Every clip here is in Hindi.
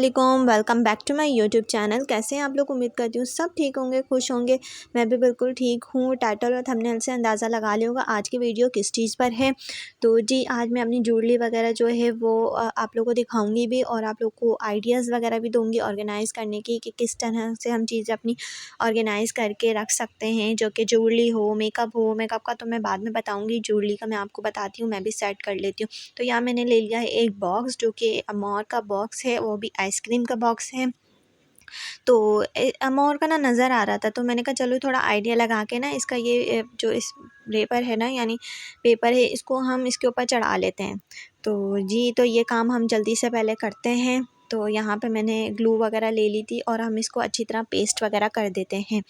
वालेकुम, welcome back to my YouTube channel. कैसे हैं आप लोग? उम्मीद करती हूँ सब ठीक होंगे, खुश होंगे। मैं भी बिल्कुल ठीक हूँ। टाइटल और थंबनेल से अंदाज़ा लगा लिया होगा आज की वीडियो किस चीज़ पर है। तो जी, आज मैं अपनी ज्वेलरी वगैरह जो है वो आप लोगों को दिखाऊंगी भी, और आप लोग को आइडियाज़ वगैरह भी दूंगी ऑर्गेनाइज़ करने की कि किस तरह से हम चीज़ें अपनी ऑर्गेनाइज़ करके रख सकते हैं, जो कि ज्वेलरी हो, मेकअप का तो मैं बाद में बताऊँगी, ज्वेलरी का मैं आपको बताती हूँ, मैं भी सेट कर लेती हूँ। तो यहाँ मैंने ले लिया है एक बॉक्स, जो कि अमौर का बॉक्स है, वो भी आइसक्रीम का बॉक्स है। तो अमौर का ना नज़र आ रहा था, तो मैंने कहा चलो थोड़ा आइडिया लगा के ना इसका ये जो इस पेपर है ना, यानी पेपर है, इसको हम इसके ऊपर चढ़ा लेते हैं। तो जी, तो ये काम हम जल्दी से पहले करते हैं। तो यहाँ पे मैंने ग्लू वगैरह ले ली थी, और हम इसको अच्छी तरह पेस्ट वगैरह कर देते हैं।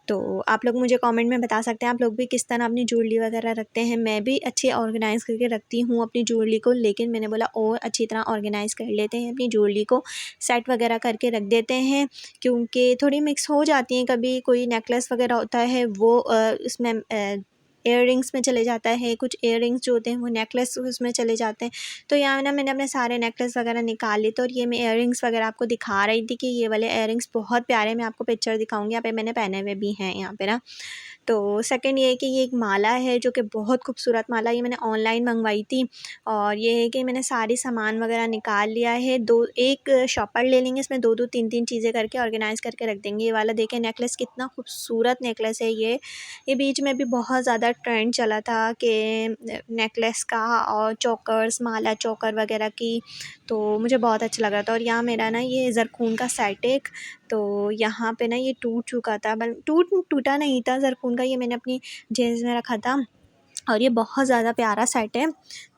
तो आप लोग मुझे कमेंट में बता सकते हैं आप लोग भी किस तरह अपनी ज्वेलरी वगैरह रखते हैं। मैं भी अच्छे ऑर्गेनाइज़ करके रखती हूँ अपनी ज्वेलरी को, लेकिन मैंने बोला और अच्छी तरह ऑर्गेनाइज़ कर लेते हैं अपनी ज्वेलरी को, सेट वगैरह करके रख देते हैं, क्योंकि थोड़ी मिक्स हो जाती हैं। कभी कोई नेकलेस वगैरह होता है वो इसमें इयररिंग्स में चले जाता है, कुछ इयररिंग्स जो होते हैं वो नेकलेस उसमें चले जाते हैं। तो यहाँ ना मैंने अपने सारे नेकलेस वगैरह निकाल लिए थे, और ये मैं इयररिंग्स वगैरह आपको दिखा रही थी कि ये वाले इयररिंग्स बहुत प्यारे, मैं आपको पिक्चर दिखाऊंगी। यहाँ पे मैंने पहने हुए भी हैं यहाँ पे ना। तो सेकंड ये है कि ये एक माला है, जो कि बहुत खूबसूरत माला, ये मैंने ऑनलाइन मंगवाई थी। और ये है कि मैंने सारी सामान वगैरह निकाल लिया है। एक शॉपर ले लेंगे, इसमें दो दो तीन तीन चीज़ें करके ऑर्गेनाइज़ करके रख देंगे। ये वाला देखें नेकलेस, कितना खूबसूरत नेकलेस है ये बीच में भी बहुत ज़्यादा ट्रेंड चला था कि नेकलेस का और चोकर्स, माला चोकर वगैरह की, तो मुझे बहुत अच्छा लग रहा था। और यहाँ मेरा ना ये ज़रकून का सेट एक, तो यहाँ पे ना ये टूट चुका था, टूटा नहीं था ज़रकून का, ये मैंने अपनी जेब में रखा था, और ये बहुत ज़्यादा प्यारा सेट है।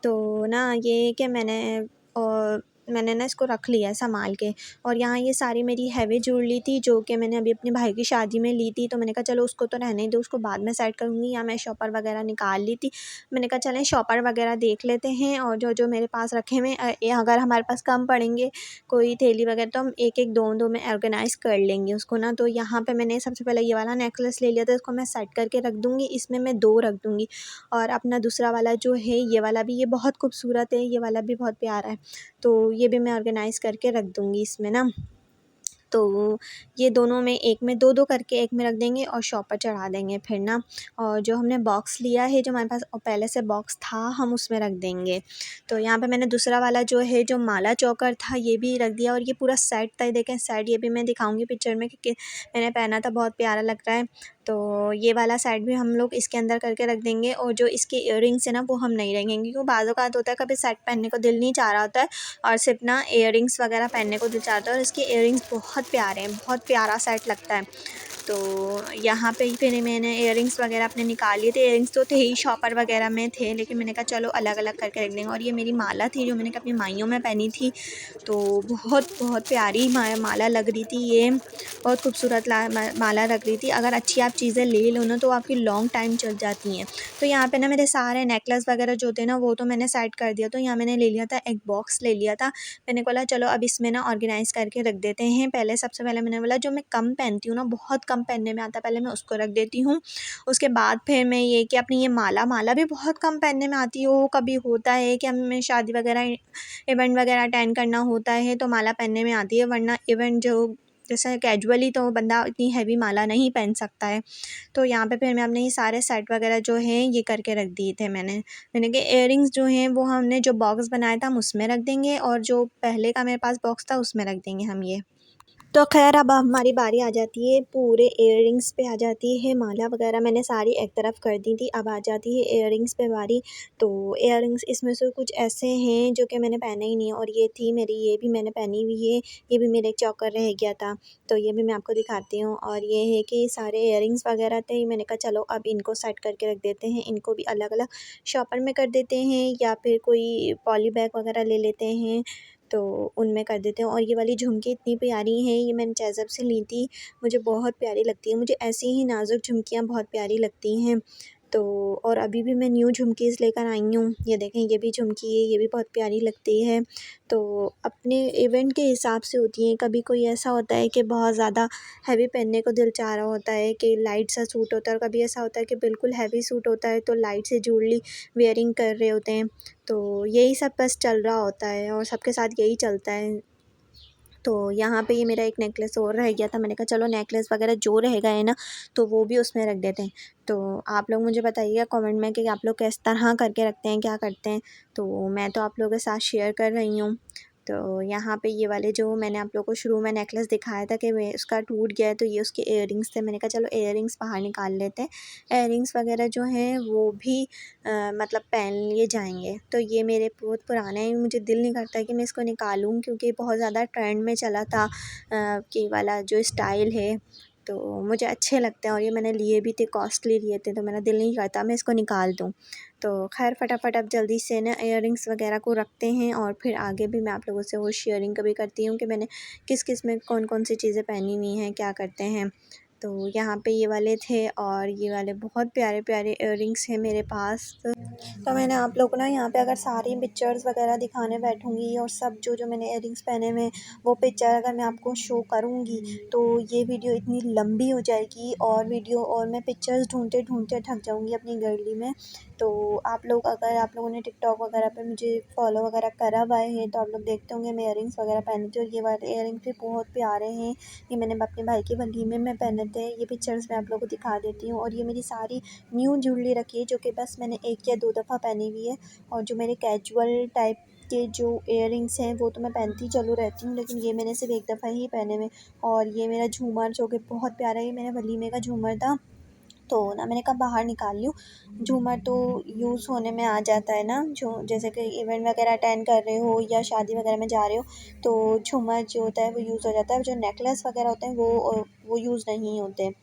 तो ना ये कि मैंने ना इसको रख लिया है संभाल के। और यहाँ ये सारी मेरी हैवी ज्वेलरी थी, जो कि मैंने अभी अपने भाई की शादी में ली थी, तो मैंने कहा चलो उसको तो रहने दो, उसको बाद में सेट करूँगी। यहाँ मैं शॉपर वगैरह निकाल ली थी, मैंने कहा चलें शॉपर वगैरह देख लेते हैं, और जो जो मेरे पास रखे हुए अगर हमारे पास कम पड़ेंगे कोई थैली वगैरह, तो हम एक एक दो दो में ऑर्गेनाइज़ कर लेंगे उसको ना। तो यहाँ पे मैंने सबसे पहले ये वाला नेकलेस ले लिया था, इसको मैं सेट करके रख दूँगी, इसमें मैं 2 रख दूँगी। और अपना दूसरा वाला जो है ये वाला भी, ये बहुत खूबसूरत है, ये वाला भी बहुत प्यारा है, तो ये भी मैं ऑर्गेनाइज़ करके रख दूँगी इसमें ना। तो ये दोनों में, एक में 2-2 करके एक में रख देंगे और शॉप पर चढ़ा देंगे फिर ना। और जो हमने बॉक्स लिया है, जो हमारे पास पहले से बॉक्स था, हम उसमें रख देंगे। तो यहाँ पे मैंने दूसरा वाला जो है, जो माला चोकर था, ये भी रख दिया, और ये पूरा सेट था। ये देखें सेट, ये भी मैं दिखाऊंगी पिक्चर में कि मैंने पहना था, बहुत प्यारा लग रहा है। तो ये वाला सेट भी हम लोग इसके अंदर करके रख देंगे। और जो इसके इयररिंग्स है ना, वो हम नहीं रखेंगे, क्योंकि बाज़ औक़ात होता है कभी सेट पहनने को दिल नहीं चाह रहा होता है, और सिर्फ ना इयररिंग्स वगैरह पहनने को दिल चाहता है। और इसके इयररिंग्स बहुत प्यारे हैं, बहुत प्यारा सेट लगता है। तो यहाँ पे फिर मैंने इयररिंग्स वगैरह अपने निकाल लिए थे। इयररिंग्स तो थे ही, शॉपर वगैरह में थे, लेकिन मैंने कहा चलो अलग अलग करके रख देंगे। और ये मेरी माला थी, जो मैंने अपनी माइयों में पहनी थी, तो बहुत बहुत प्यारी माला लग रही थी ये, बहुत खूबसूरत माला लग रही थी। अगर अच्छी आप चीज़ें ले लो ना, तो आपकी लॉन्ग टाइम चल जाती हैं। तो यहाँ पे ना मेरे सारे नेकलेस वगैरह जो थे ना, वो तो मैंने सेट कर दिया। तो यहाँ मैंने ले लिया था एक बॉक्स ले लिया था, मैंने बोला चलो अब इसमें ना ऑर्गेनाइज़ करके रख देते हैं। पहले सबसे पहले मैंने बोला जो मैं कम पहनती हूँ ना, बहुत कम पहनने में आता है, पहले मैं उसको रख देती हूँ। उसके बाद फिर मैं ये कि अपनी ये माला भी बहुत कम पहनने में आती है। वो कभी होता है कि हमें शादी वगैरह, इवेंट वगैरह अटेंड करना होता है, तो माला पहनने में आती है, वरना इवेंट जो जैसे कैजुअली तो बंदा इतनी हैवी माला नहीं पहन सकता है। तो यहाँ पे फिर मैं अपने ये सारे सेट वगैरह जो हैं ये करके रख दिए थे मैंने कि इयररिंग्स जो हैं वो हमने जो बॉक्स बनाया था हम उसमें रख देंगे, और जो पहले का मेरे पास बॉक्स था उसमें रख देंगे हम ये। तो खैर अब हमारी बारी आ जाती है, पूरे इयररिंग्स पे आ जाती है। माला वगैरह मैंने सारी एक तरफ कर दी थी, अब आ जाती है इयररिंग्स पे बारी। तो इयररिंग्स इसमें से कुछ ऐसे हैं जो कि मैंने पहने ही नहीं है, और ये थी मेरी, ये भी मैंने पहनी हुई है, ये भी मेरे एक चौकर रह गया था, तो ये भी मैं आपको दिखाती हूँ। और ये है कि सारे इयररिंग्स वगैरह थे, मैंने कहा चलो अब इनको सेट करके रख देते हैं, इनको भी अलग अलग शॉपर में कर देते हैं, या फिर कोई पॉली बैग वगैरह ले लेते हैं, तो उनमें कर देते हैं। और ये वाली झुमकी इतनी प्यारी हैं, ये मैंने जैज़ब से ली थी, मुझे बहुत प्यारी लगती है, मुझे ऐसी ही नाजुक झुमकियाँ बहुत प्यारी लगती हैं। तो और अभी भी मैं न्यू झुमकीज़ लेकर आई हूँ, ये देखें ये भी झुमकी है, ये भी बहुत प्यारी लगती है। तो अपने इवेंट के हिसाब से होती हैं, कभी कोई ऐसा होता है कि बहुत ज़्यादा हैवी पहनने को दिल चाह रहा होता है कि लाइट सा सूट होता है, और कभी ऐसा होता है कि बिल्कुल हैवी सूट होता है, तो लाइट से ज्वेलरी वेयरिंग कर रहे होते हैं। तो यही सब बस चल रहा होता है, और सबके साथ यही चलता है। तो यहाँ पे ये मेरा एक नेकलेस और रह गया था। मैंने कहा चलो नेकलेस वगैरह जो रह गए ना तो वो भी उसमें रख देते हैं। तो आप लोग मुझे बताइएगा कमेंट में कि आप लोग किस तरह करके रखते हैं, क्या करते हैं। तो मैं तो आप लोगों के साथ शेयर कर रही हूँ। तो यहाँ पे ये वाले जो मैंने आप लोगों को शुरू में नेकलेस दिखाया था कि वे उसका टूट गया है, तो ये उसके इयररिंग्स थे। मैंने कहा चलो इयररिंग्स बाहर निकाल लेते हैं। इयररिंग्स वगैरह जो हैं वो भी मतलब पहन लिए जाएंगे। तो ये मेरे बहुत पुराने हैं, मुझे दिल नहीं करता कि मैं इसको निकालूं क्योंकि बहुत ज़्यादा ट्रेंड में चला था कि वाला जो स्टाइल है। तो मुझे अच्छे लगते हैं और ये मैंने लिए भी थे, कॉस्टली लिए थे, तो मेरा दिल नहीं करता मैं इसको निकाल दूँ। तो खैर फटाफट अब जल्दी से ना इयररिंग्स वगैरह को रखते हैं और फिर आगे भी मैं आप लोगों से वो शेयरिंग कभी करती हूँ कि मैंने किस किस में कौन कौन सी चीज़ें पहनी हुई हैं, क्या करते हैं। तो यहाँ पे ये वाले थे और ये वाले बहुत प्यारे प्यारे इयररिंग्स हैं मेरे पास। तो मैंने आप लोग को ना यहाँ पे अगर सारी पिक्चर्स वगैरह दिखाने बैठूँगी और सब जो जो मैंने इयररिंग्स पहने हुए वो पिक्चर अगर मैं आपको शो करूँगी तो ये वीडियो इतनी लंबी हो जाएगी और मैं पिक्चर्स ढूंढते ढूंढते थक जाऊँगी अपनी गैलरी में। तो आप लोग अगर आप लोगों ने टिकटॉक वगैरह पे मुझे फॉलो वगैरह करा हुआ है तो आप लोग देखते होंगे मैं इयररिंग्स वगैरह पहनी थी और ये वाले इयररिंग्स भी बहुत प्यारे हैं। ये मैंने अपने भाई के वलीमे में पहने थे। ये पिक्चर्स मैं आप लोगों को दिखा देती हूँ। और ये मेरी सारी न्यू ज्वेलरी रखी है जो कि बस मैंने 1 या 2 दफ़ा पहनी हुई है। और जो मेरे कैजुअल टाइप के जो इयररिंग्स हैं वो तो मैं पहनती चलू रहती हूँ, लेकिन ये मैंने सिर्फ 1 दफ़ा ही पहने हुए। और ये मेरा झूमर जो कि बहुत प्यारा है, ये मेरे वलीमे का झूमर था। तो ना मैंने कहा बाहर निकाल लूँ। झूमर तो यूज़ होने में आ जाता है ना, जो जैसे कि इवेंट वगैरह अटेंड कर रहे हो या शादी वगैरह में जा रहे हो तो झूमर जो होता है वो यूज़ हो जाता है। जो नेकलेस वगैरह होते हैं वो यूज़ नहीं होते।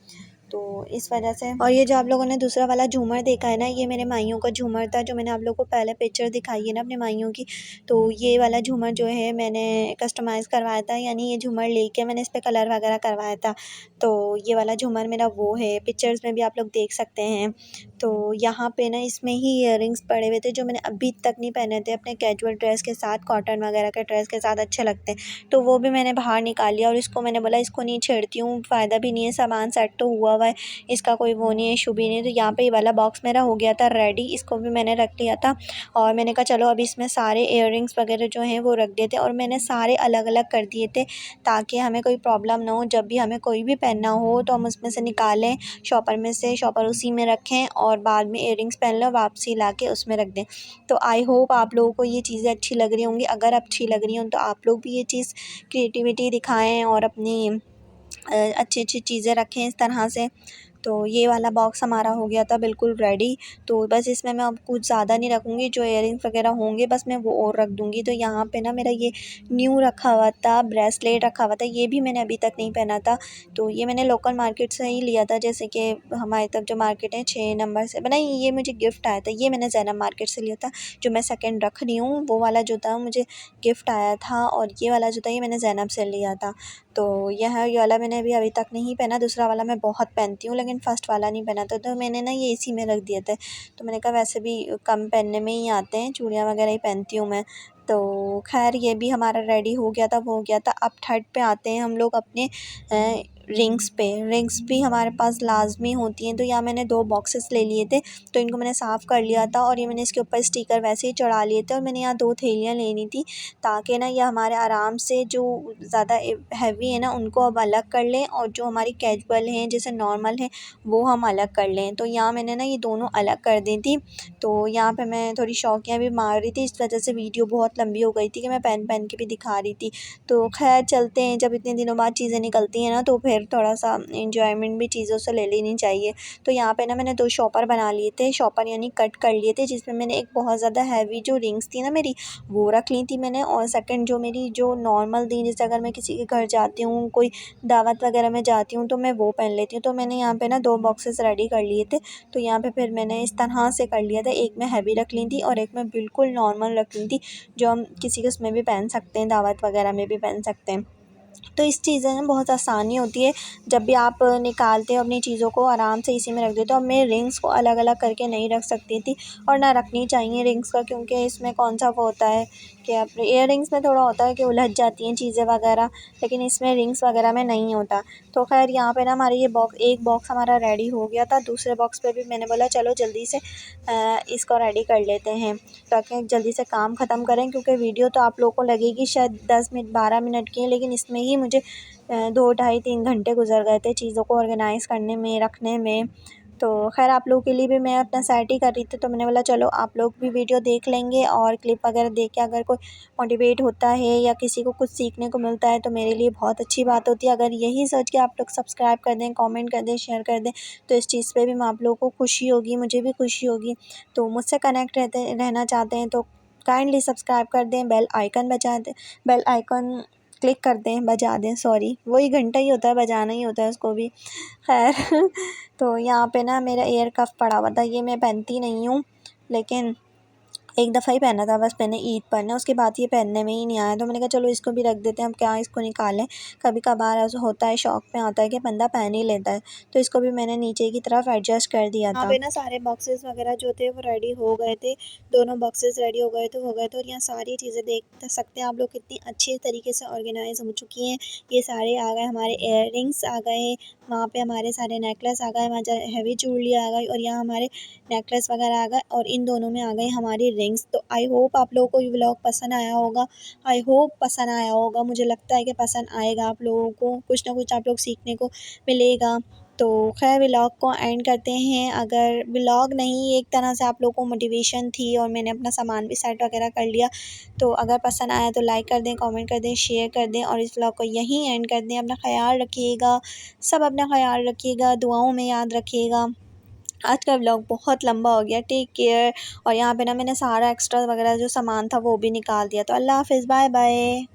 तो इस वजह से और ये जो आप लोगों ने दूसरा वाला झूमर देखा है ना, ये मेरे माइयों का झूमर था जो मैंने आप लोगों को पहले पिक्चर दिखाई है ना अपने माइयों की। तो ये वाला झूमर जो है मैंने कस्टमाइज़ करवाया था, यानी ये झूमर लेके मैंने इस पे कलर वगैरह करवाया था। तो ये वाला झूमर मेरा वो है, पिक्चर्स में भी आप लोग देख सकते हैं। तो यहाँ पे ना इसमें ही इयररिंग्स पड़े हुए थे जो मैंने अभी तक नहीं पहने थे अपने कैजुअल ड्रेस के साथ, कॉटन वगैरह के ड्रेस के साथ अच्छे लगते हैं। तो वो भी मैंने बाहर निकाल लिया और इसको मैंने बोला इसको नहीं छेड़ती हूँ, फ़ायदा भी नहीं है, सामान सेट तो हुआ है, इसका कोई वो नहीं है, इशू भी नहीं है। तो यहाँ पे ये वाला बॉक्स मेरा हो गया था रेडी, इसको भी मैंने रख लिया था। और मैंने कहा चलो अब इसमें सारे इयररिंग्स वगैरह जो हैं वो रख देते, और मैंने सारे अलग अलग कर दिए थे ताकि हमें कोई प्रॉब्लम ना हो। जब भी हमें कोई भी पहनना हो तो हम उसमें से निकालें, शॉपर में से, शॉपर उसी में रखें और बाद में इयररिंग्स पहन लो, वापसी ला के उसमें रख दें। तो आई होप आप लोगों को ये चीज़ें अच्छी लग रही होंगी। अगर अच्छी लग रही हों तो आप लोग भी ये चीज़ क्रिएटिविटी दिखाएँ और अपनी अच्छी अच्छी चीज़ें रखें इस तरह से। तो ये वाला बॉक्स हमारा हो गया था बिल्कुल रेडी। तो बस इसमें मैं अब कुछ ज़्यादा नहीं रखूँगी, जो इयररिंग्स वगैरह होंगे बस मैं वो और रख दूँगी। तो यहाँ पे ना मेरा ये न्यू रखा हुआ था, ब्रेसलेट रखा हुआ था, ये भी मैंने अभी तक नहीं पहना था। तो ये मैंने लोकल मार्केट से ही लिया था, जैसे कि हमारे तरफ जो मार्केट है 6 नंबर से नहीं, ये मुझे गिफ्ट आया था, ये मैंने ज़ैनब मार्केट से लिया था। जो मैं सेकंड रख रही हूँ वो वाला जो था मुझे गिफ्ट आया था, और ये वाला जो था ये मैंने ज़ैनब से लिया था। तो ये वाला मैंने अभी तक नहीं पहना, दूसरा वाला मैं बहुत पहनती हूँ लेकिन फ़र्स्ट वाला नहीं पहना था, तो मैंने ना ये इसी में रख दिए थे। तो मैंने कहा वैसे भी कम पहनने में ही आते हैं, चूड़ियाँ वगैरह ही पहनती हूँ मैं। तो खैर ये भी हमारा रेडी हो गया था, वो हो गया था। अब थर्ड पे आते हैं हम लोग अपने रिंग्स पे। रिंग्स भी हमारे पास लाज़मी होती हैं, तो यहाँ मैंने 2 बॉक्सेस ले लिए थे, तो इनको मैंने साफ़ कर लिया था और ये मैंने इसके ऊपर स्टिकर वैसे ही चढ़ा लिए थे। और मैंने यहाँ 2 थैलियाँ लेनी थी ताकि ना ये हमारे आराम से जो ज़्यादा हैवी है ना उनको अब अलग कर लें, और जो हमारी कैजुअल हैं जैसे नॉर्मल हैं वो हम अलग कर लें। तो यहाँ मैंने ना ये दोनों अलग कर दी थी। तो यहाँ पे मैं थोड़ी शौकियाँ भी मार रही थी, इस वजह से वीडियो बहुत लंबी हो गई थी कि मैं पहन के भी दिखा रही थी। तो खैर चलते हैं, जब इतने दिनों बाद चीज़ें निकलती हैं ना तो फिर थोड़ा सा एंजॉयमेंट भी चीज़ों से ले लेनी चाहिए। तो यहाँ पे ना मैंने 2 शॉपर बना लिए थे, शॉपर यानी कट कर लिए थे, जिसमें मैंने एक बहुत ज़्यादा हैवी जो रिंग्स थी ना मेरी वो रख ली थी मैंने, और सेकंड जो मेरी जो नॉर्मल थी, जैसे अगर मैं किसी के घर जाती हूँ, कोई दावत वगैरह में जाती हूँ तो मैं वो पहन लेती हूँ। तो मैंने यहाँ पे ना 2 बॉक्सेस रेडी कर लिए थे। तो यहाँ पे फिर मैंने इस तरह से कर लिया था, एक में हैवी रख ली थी और एक में बिल्कुल नॉर्मल रख ली थी, जो हम किसी के उसमें भी पहन सकते हैं, दावत वगैरह में भी पहन सकते हैं। तो इस चीज़ें में बहुत आसानी होती है जब भी आप निकालते हो अपनी चीज़ों को आराम से इसी में रख देते हो। अब मैं रिंग्स को अलग अलग करके नहीं रख सकती थी और ना रखनी चाहिए रिंग्स का, क्योंकि इसमें कौन सा वो होता है कि आप इयर रिंग्स में थोड़ा होता है कि उलझ जाती हैं चीज़ें वगैरह, लेकिन इसमें रिंग्स वगैरह में नहीं होता। तो खैर यहाँ पे ना हमारे ये एक बॉक्स हमारा रेडी हो गया था। दूसरे बॉक्स पे भी मैंने बोला चलो जल्दी से इसको रेडी कर लेते हैं ताकि जल्दी से काम ख़त्म करें, क्योंकि वीडियो तो आप लोगों को लगेगी शायद 10 मिनट 12 मिनट की है, लेकिन इसमें ही मुझे 2 ढाई 3 घंटे गुजर गए थे चीज़ों को ऑर्गेनाइज़ करने में, रखने में। तो खैर आप लोगों के लिए भी मैं अपना सेट ही कर रही थी, तो मैंने बोला चलो आप लोग भी वीडियो देख लेंगे और क्लिप वगैरह देख के अगर कोई मोटिवेट होता है या किसी को कुछ सीखने को मिलता है तो मेरे लिए बहुत अच्छी बात होती है। अगर यही सोच के आप लोग सब्सक्राइब कर दें, कमेंट कर दें, शेयर कर दें, तो इस चीज़ पे भी मैं आप लोगों को खुशी होगी, मुझे भी खुशी होगी। तो मुझसे कनेक्ट रहना चाहते हैं तो काइंडली सब्सक्राइब कर दें, बेल आइकन क्लिक कर दें, बजा दें, सॉरी वही घंटा ही होता है, बजाना ही होता है उसको भी। खैर तो यहाँ पे ना मेरा एयर कफ पड़ा हुआ था, ये मैं पहनती नहीं हूँ, लेकिन एक दफ़ा ही पहना था बस मैंने ईद पर ना, उसके बाद ये पहनने में ही नहीं आया। तो मैंने कहा चलो इसको भी रख देते हैं, अब क्या इसको निकालें, कभी कभार ऐसा होता है, शौक में आता है कि बंदा पहन ही लेता है। तो इसको भी मैंने नीचे की तरफ एडजस्ट कर दिया था। यहाँ पे ना सारे बॉक्सेस वगैरह जो थे वो रेडी हो गए थे, दोनों बॉक्सेस रेडी हो गए थे और यहाँ सारी चीज़ें देख सकते हैं आप लोग कितनी अच्छी तरीके से ऑर्गेनाइज हो चुकी हैं। ये सारे आ गए, हमारे इयर रिंग्स आ गए, वहाँ पे हमारे सारे नेकलेस आ गए, वहाँ हैवी ज्वेलरी आ गई और यहाँ हमारे नेकलेस वगैरह आ गए और इन दोनों में आ गई हमारी रिंग्स। तो आई होप आप लोगों को ये व्लॉग पसंद आया होगा, आई होप पसंद आया होगा, मुझे लगता है कि पसंद आएगा आप लोगों को, कुछ ना कुछ आप लोग सीखने को मिलेगा। तो खैर व्लॉग को एंड करते हैं। अगर व्लॉग नहीं, एक तरह से आप लोगों को मोटिवेशन थी और मैंने अपना सामान भी सेट वगैरह कर लिया। तो अगर पसंद आया तो लाइक कर दें, कमेंट कर दें, शेयर कर दें और इस व्लॉग को यहीं एंड कर दें। अपना ख्याल रखिएगा, सब अपना ख्याल रखिएगा, दुआओं में याद रखिएगा। आज का व्लॉग बहुत लंबा हो गया, टेक केयर। और यहाँ पे ना मैंने सारा एक्स्ट्रा वगैरह जो सामान था वो भी निकाल दिया। तो अल्लाह हाफ़िज़, बाय बाय।